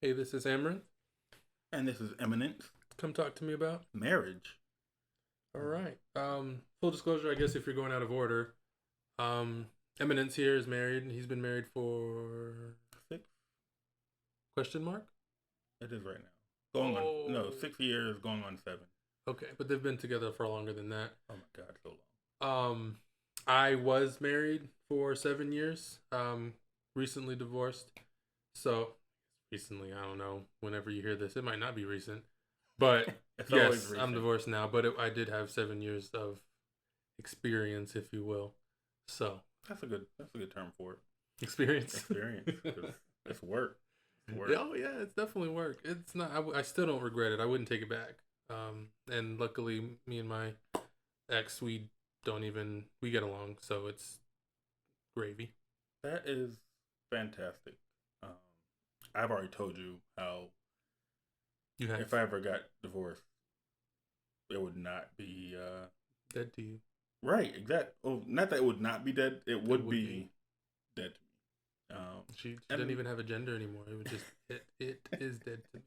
Hey, this is Amaranth. And this is Eminence Come talk to me about. Marriage. All right. Full disclosure, I guess if you're going out of order, um, Eminence here is married. He's been married for Six? question mark. It is right now. Going on, no, Oh. 6 years, going on 7. Okay, but they've been together for longer than that. Oh my God, so long. I was married for 7 years. Recently divorced. So recently, I don't know. Whenever you hear this, it might not be recent, but It's always yes, I'm recent. divorced now. But I did have 7 years of experience, if you will. So That's a good term for it. experience. Experience. 'Cause it's work. It's work. Oh yeah, it's definitely work. It's not. I still don't regret it. I wouldn't take it back. And luckily, me and my ex, we get along, so it's gravy. That is fantastic. Um, I've already told you how You have if I ever got divorced, it would not be dead to you. right. Exact. Oh, not that it would not be dead. It would be dead to me. She and doesn't even have a gender anymore. It would just it is dead to me.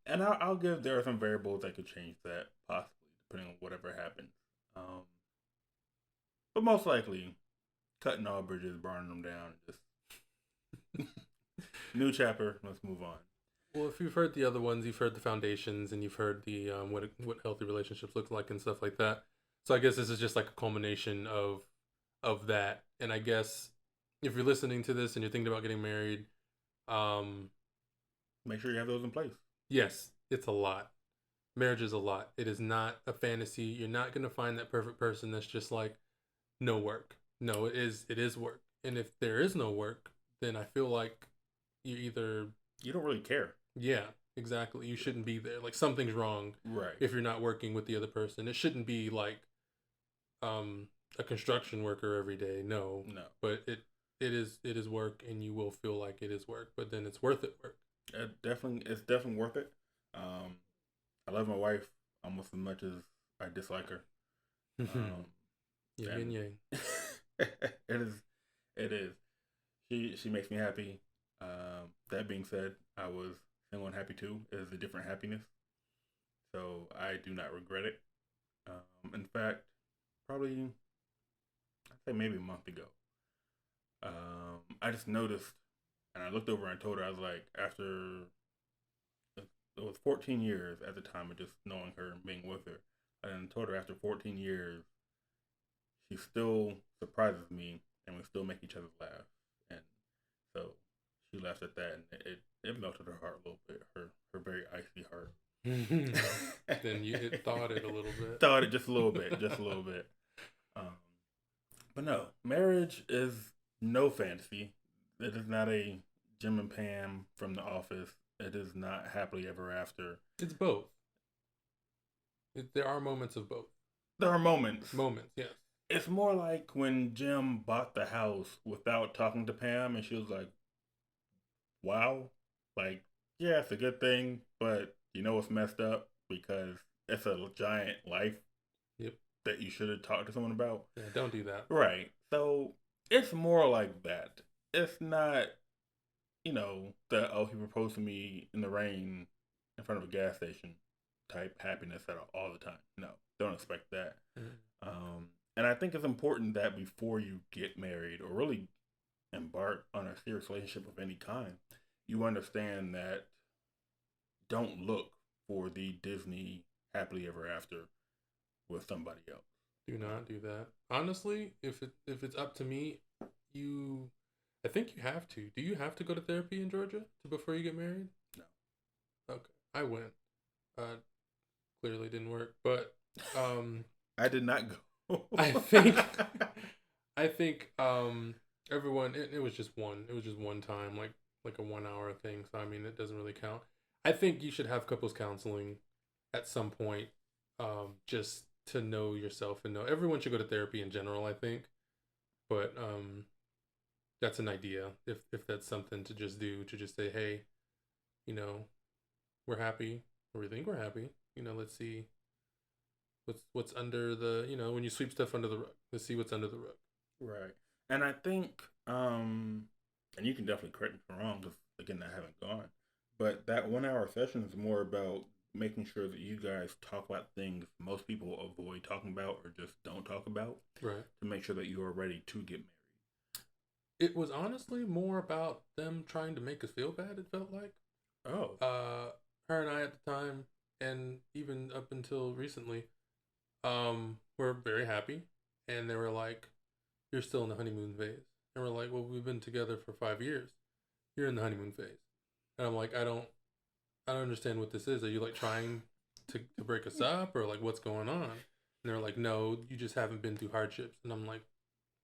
And I'll give there are some variables that could change that possibly depending on whatever happens. But most likely, cutting all bridges, burning them down, just new chapter. Let's move on. Well, if you've heard the other ones, you've heard the foundations, and you've heard the what healthy relationships look like and stuff like that. So I guess this is just like a culmination of that. And I guess if you're listening to this and you're thinking about getting married, um, Make sure you have those in place. yes, it's a lot. Marriage is a lot. It is not a fantasy. You're not gonna find that perfect person that's just like no work. No, it is work. And if there is no work, then I feel like you either You don't really care, yeah, exactly. You shouldn't be there. Like something's wrong right? if you're not working with the other person. It shouldn't be like um a construction worker every day. No. No, But it is work and you will feel like it is work, but then it's worth it work. it's definitely worth it. I love my wife almost as much as I dislike her. Yin And and yang. it is, it is. She makes me happy. That being said, I was single and happy too. It is a different happiness, so I do not regret it. In fact, probably I'd say maybe a month ago, I just noticed, and I looked over and I told her I was like, after it was 14 years at the time of just knowing her and being with her, and told her after 14 years, she still surprises me, and we still make each other laugh, and so she laughed at that, and it melted her heart a little bit, her very icy heart. Then it thawed it a little bit. Thawed it just a little bit, just a little bit. Um, but no, marriage is no fantasy. It is not a Jim and Pam from The Office. It is not happily ever after. It's both. There are moments of both. There are moments. Moments, yes. It's more like when Jim bought the house without talking to Pam, and she was like, "Wow, like, yeah, it's a good thing, but you know what's messed up because it's a giant life Yep. that you should have talked to someone about." Yeah, don't do that. Right. So it's more like that. It's not, the he proposed to me in the rain in front of a gas station type happiness at all the time. No, don't expect that. And I think it's important that before you get married or really embark on a serious relationship of any kind, you understand that don't look for the Disney happily ever after with somebody else. Do not do that. Honestly, if it's up to me, I think you have to. Do you have to go to therapy in Georgia before you get married? No. Okay. I went. Clearly didn't work, but I did not go. I think everyone it was just one time, like a 1 hour thing. So I mean it doesn't really count. I think you should have couples counseling at some point, just to know yourself and know everyone should go to therapy in general, I think. But that's an idea. If that's something to just do, to just say, hey, you know, we're happy, or we think we're happy. Let's see what's under the when you sweep stuff under the rug. Let's see what's under the rug. Right. And I think, and you can definitely correct me if I'm wrong, because again, I haven't gone, but that 1 hour session is more about making sure that you guys talk about things most people avoid talking about or just don't talk about, Right. to make sure that you are ready to get married. It was honestly more about them trying to make us feel bad. It felt like. Oh, Her and I at the time, and even up until recently, were very happy, and they were like, "You're still in the honeymoon phase," and we're like, "Well, we've been together for 5 years. You're in the honeymoon phase," and I'm like, I don't understand what this is. Are you like trying to break us up, or like what's going on?" And they're like, "No, you just haven't been through hardships," and I'm like,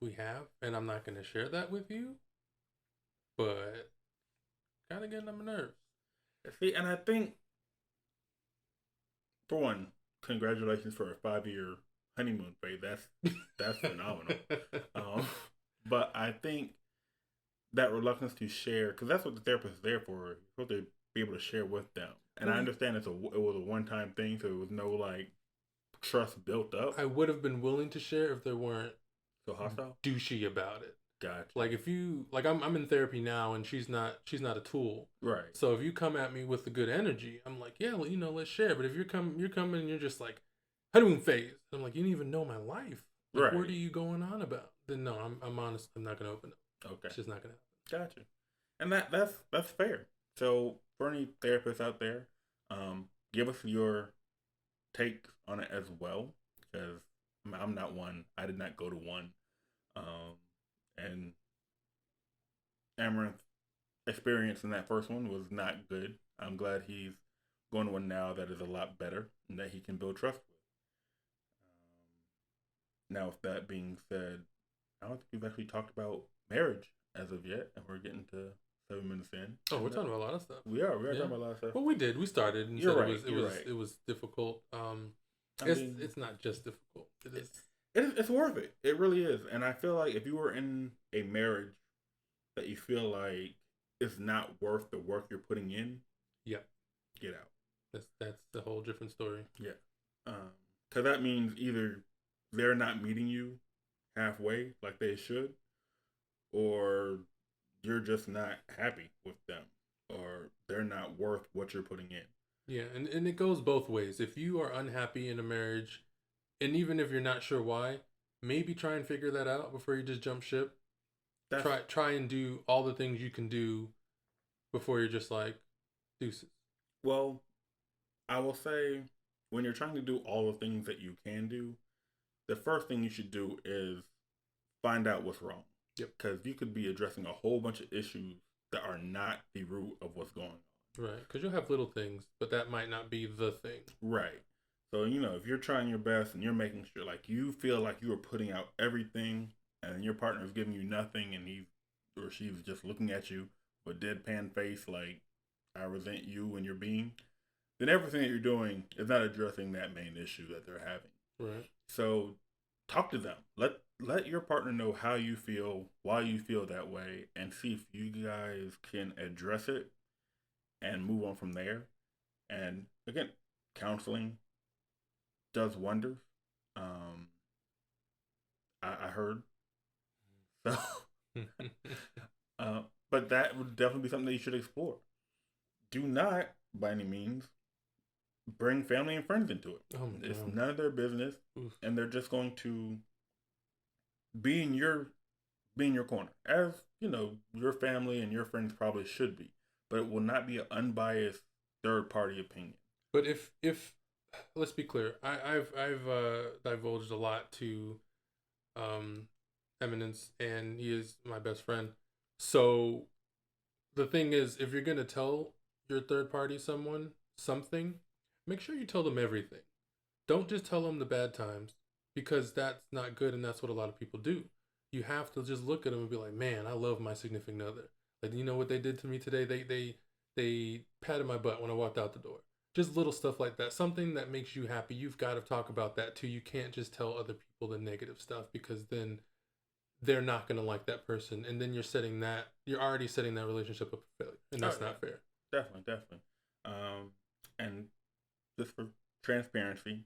"We have, and I'm not going to share that with you," but kind of getting on my nerves. see, and I think, for one, congratulations for a 5 year honeymoon phase. That's phenomenal. Um, but I think that reluctance to share, because that's what the therapist is there for. You're supposed to be able to share with them. And I understand it was a one time thing, so there was no like trust built up. I would have been willing to share if there weren't So hostile. douchey about it. Gotcha. Like if you like, I'm in therapy now, and she's not a tool. Right. So if you come at me with the good energy, I'm like, yeah, well, let's share. But if you're coming and you're just like honeymoon phase, I'm like, you didn't even know my life. Like, Right. What are you going on about? Then no, I'm honest. I'm not gonna open up. Okay. It's just not gonna happen. Gotcha. And that's fair. So for any therapists out there, give us your take on it as well, because I'm not one. I did not go to one. And Amaranth's experience in that first one was not good. I'm glad he's going to one now that is a lot better and that he can build trust with. Now, with that being said, I don't think we've actually talked about marriage as of yet, and we're getting to 7 minutes in. Oh, we're talking about a lot of stuff. We are talking about a lot of stuff. Well, we did. We started and You're said right. it was difficult. I mean, It's not just difficult. It is. It's worth it. It really is. And I feel like if you were in a marriage that you feel like it's not worth the work you're putting in, yeah, get out. That's the whole different story. Yeah. Because that means either they're not meeting you halfway like they should, or you're just not happy with them, or they're not worth what you're putting in. Yeah, and it goes both ways. If you are unhappy in a marriage, and even if you're not sure why, maybe try and figure that out before you just jump ship. Try and do all the things you can do before you're just like deuces. Well, I will say, when you're trying to do all the things that you can do, the first thing you should do is find out what's wrong. Yep. Because you could be addressing a whole bunch of issues that are not the root of what's going on. Right. Because you'll have little things, but that might not be the thing. Right. So, if you're trying your best and you're making sure, like, you feel like you are putting out everything and your partner is giving you nothing and he or she's just looking at you with deadpan face like, I resent you and your being, then everything that you're doing is not addressing that main issue that they're having. Right. So talk to them. Let your partner know how you feel, why you feel that way, and see if you guys can address it and move on from there. And again, counseling does wonders. I heard. So, but that would definitely be something that you should explore. Do not, by any means, bring family and friends into it. Oh my It's God. none of their business. Oof. And they're just going to be in your corner, as your family and your friends probably should be, but it will not be an unbiased third party opinion. But if let's be clear, I've divulged a lot to Eminence, and he is my best friend. So the thing is, if you're gonna tell your third party someone something, make sure you tell them everything. Don't just tell them the bad times, because that's not good, and that's what a lot of people do. You have to just look at them and be like, man, I love my significant other. Like, you know what they did to me today? They patted my butt when I walked out the door. Just little stuff like that. Something that makes you happy. You've got to talk about that too. You can't just tell other people the negative stuff, because then they're not going to like that person. And then you're already setting that relationship up for failure. And that's not fair. Definitely. And just for transparency,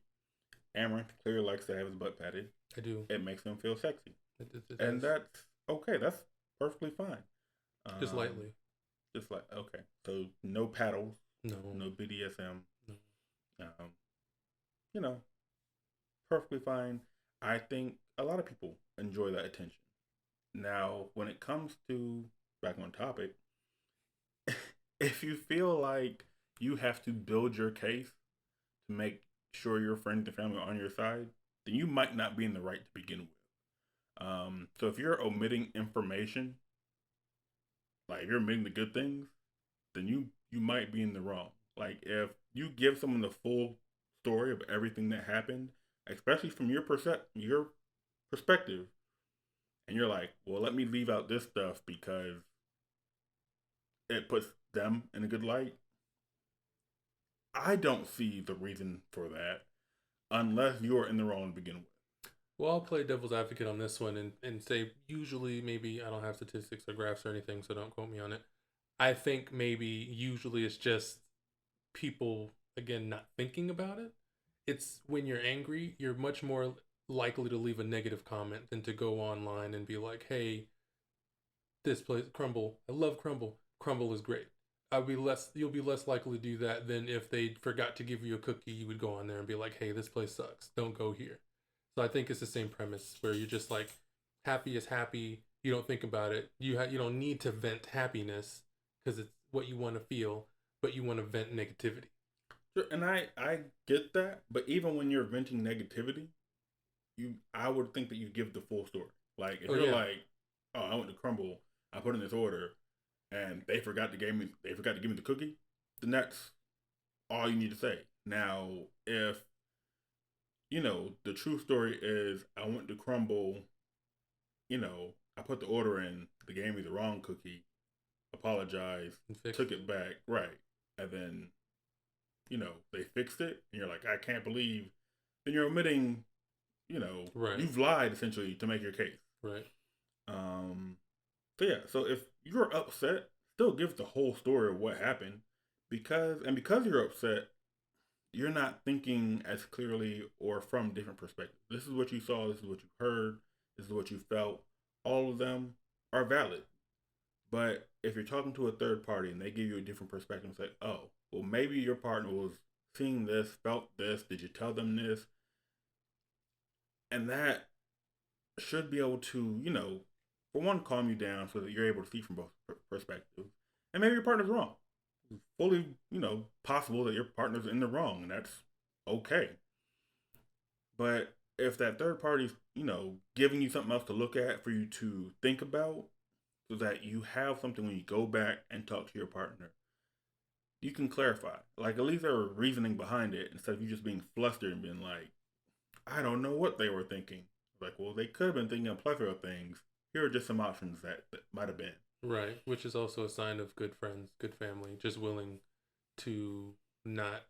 Amaranth clearly likes to have his butt patted. I do. It makes him feel sexy. It and that's okay. That's perfectly fine. Just lightly. It's like, okay, so no paddles, No, no BDSM. no. Um, you know, perfectly fine. I think a lot of people enjoy that attention. Now, when it comes to back on topic, if you feel like you have to build your case to make sure your friends and family are on your side, then you might not be in the right to begin with. So if you're omitting information, like if you're omitting the good things, then you might be in the wrong. Like if you give someone the full story of everything that happened, especially from your perspective, and you're like, well, let me leave out this stuff because it puts them in a good light. I don't see the reason for that unless you are in the wrong to begin with. Well, I'll play devil's advocate on this one and say usually maybe I don't have statistics or graphs or anything, so don't quote me on it. I think maybe usually it's just people again not thinking about it. It's when you're angry, you're much more likely to leave a negative comment than to go online and be like, "Hey, this place Crumble, I love Crumble. Crumble is great." You'll be less likely to do that than if they forgot to give you a cookie, you would go on there and be like, "Hey, this place sucks. Don't go here." So I think it's the same premise where you're just like happy is happy. You don't think about it. You don't need to vent happiness because it's what you want to feel, but you want to vent negativity. Sure, and I get that, but even when you're venting negativity, I would think that you give the full story. Like if Oh you're yeah, like, oh, I went to Crumble, I put in this order, and they forgot to give me the cookie, then that's all you need to say. Now, if the true story is I went to Crumble, I put the order in, they gave me the wrong cookie, apologized, and fix took it. it back, right, and then they fixed it, and you're like, I can't believe. Then you're omitting, Right, you've lied essentially to make your case. right. Um, so yeah, so if you're upset, still give the whole story of what happened, because you're upset, you're not thinking as clearly or from different perspectives. This is what you saw, this is what you heard, this is what you felt. All of them are valid. But if you're talking to a third party and they give you a different perspective, it's like, oh, well, maybe your partner was seeing this, felt this, did you tell them this? And that should be able to, for one, calm you down so that you're able to see from both perspectives. And maybe your partner's wrong. It's fully, possible that your partner's in the wrong, and that's okay. But if that third party's, giving you something else to look at for you to think about, so that you have something when you go back and talk to your partner, you can clarify. Like at least there were reasoning behind it instead of you just being flustered and being like, I don't know what they were thinking. Like, well, they could have been thinking a plethora of things. Here are just some options that might have been. Right, which is also a sign of good friends, good family, just willing to not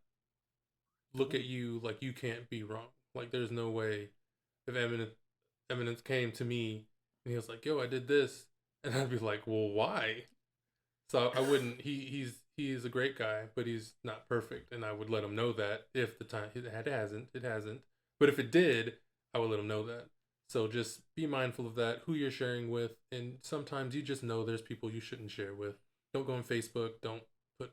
look at you like you can't be wrong. Like there's no way if Eminence came to me and he was like, "Yo, I did this," and I'd be like, "Well, why?" So I wouldn't. He's a great guy, but he's not perfect, and I would let him know that if the time it hasn't. But if it did, I would let him know that. So just be mindful of that, who you're sharing with, and sometimes you just know there's people you shouldn't share with. Don't go on Facebook. Don't put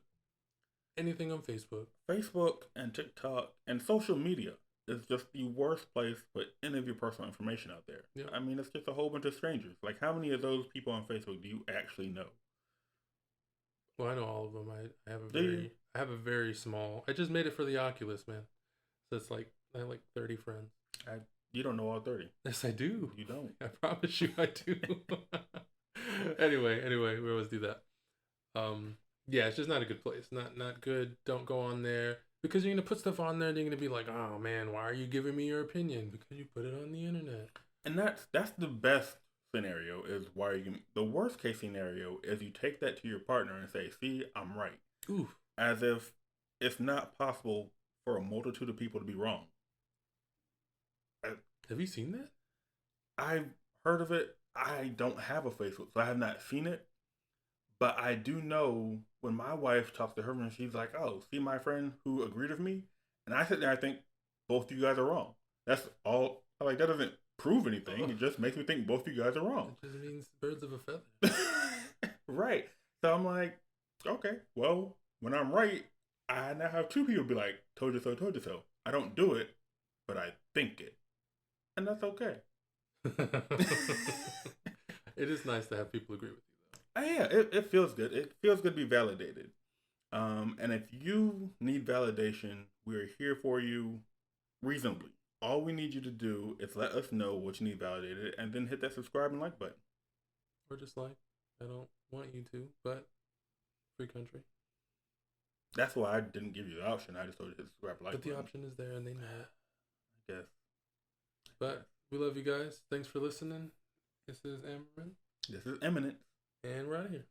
anything on Facebook. Facebook and TikTok and social media is just the worst place to put any of your personal information out there. Yeah. I mean, it's just a whole bunch of strangers. Like, how many of those people on Facebook do you actually know? Well, I know all of them. I have a Do you? I have a very small. I just made it for the Oculus, man. So it's like I have like 30 friends. I, you don't know all 30. Yes, I do. You don't. I promise you, I do. Anyway, we always do that. Yeah, it's just not a good place. Not good. Don't go on there because you're gonna put stuff on there and you're gonna be like, oh man, why are you giving me your opinion? Because you put it on the internet. And that's the best scenario is why you the worst case scenario is you take that to your partner and say, see, I'm right. Oof. As if it's not possible for a multitude of people to be wrong. Have you seen that? I've heard of it. I don't have a Facebook, so I have not seen it. But I do know when my wife talks to her friend, she's like, oh, see my friend who agreed with me? And I sit there, I think both of you guys are wrong. That's all. Like, that doesn't prove anything. It just makes me think both of you guys are wrong. It just means birds of a feather. Right. So I'm like, Okay, well, when I'm right, I now have two people be like, told you so, told you so. I don't do it, but I think it. And that's okay. It is nice to have people agree with you, Yeah, it feels good. It feels good to be validated. And if you need validation, we're here for you reasonably. All we need you to do is let us know what you need validated and then hit that subscribe and like button. though. Or just like, I don't want you to, but free country. That's why I didn't give you the option. I just told you to subscribe and like But the button. option is there and they know it. Yes. But we love you guys. Thanks for listening. This is Amarin. This is Eminent. And we're out of here.